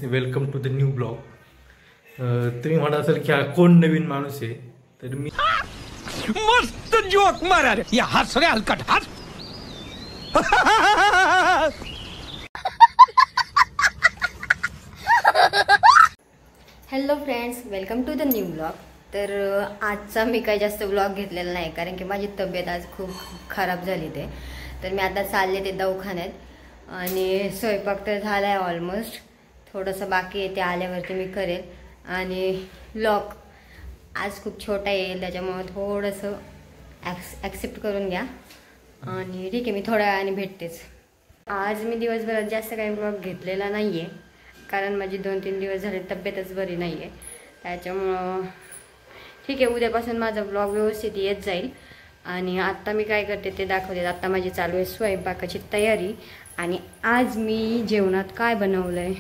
Welcome to the new blog. तुम्ही म्हणत असाल की हा कोण नवीन माणूस आहे, तर मी मस्त जोक मारा रे या हस रे हलकट हस. Hello friends, welcome to the new blog. तर आजचा मी काही जास्त ब्लॉग घेतलेला नाही, कारण की माझी तब्येत आज खूप खराब झाली ते. तर मी आता चालले ते दवाखान्यात आणि स्वयंपाक तर झाला आहे ऑलमोस्ट. थोडंसं बाकी आहे, ते आल्यावरती मी करेल. आणि ब्लॉग आज खूप छोटा येईल, त्याच्यामुळे थोडंसं ॲक्सेप्ट करून घ्या. आणि ठीक आहे, मी थोड्या वेळाने भेटतेच. आज मी दिवसभरात जास्त काही ब्लॉग घेतलेला नाही आहे, कारण माझी 2-3 दिवस झाले तब्येतच बरी नाही आहे. त्याच्यामुळं ठीक आहे, उद्यापासून माझा ब्लॉग व्यवस्थित येत जाईल. आणि आत्ता मी काय करते ते दाखवते. आत्ता माझी चालू आहे स्वयंपाकाची तयारी. आणि आज मी जेवणात काय बनवलं आहे,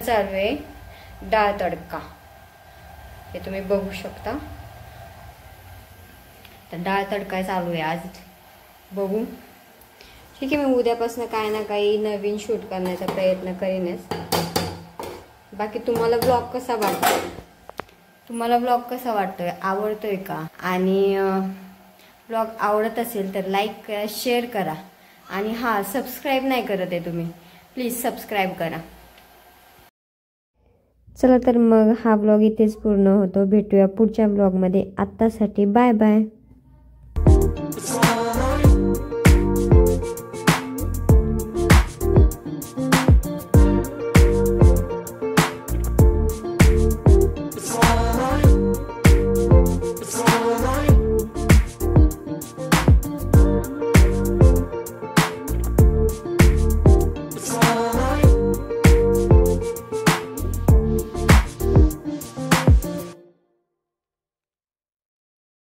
चालू आहे डाळ तडका. हे तुम्ही बघू शकता, तर डाळ तडका चालू आहे आज. बघू, ठीक आहे. मी उद्यापासून काय ना काही नवीन शूट करण्याचा प्रयत्न करीनच. बाकी तुम्हाला ब्लॉग कसा वाटतो, आवडतोय का? आणि ब्लॉग आवडत असेल तर लाईक करा, शेअर करा. आणि हां, सबस्क्राईब नाही करत आहे तुम्ही, प्लीज सबस्क्राईब करा. चला तर मग हा ब्लॉग इथेच पूर्ण होतो. भेटूया पुढच्या ब्लॉगमध्ये. आत्तासाठी बाय बाय.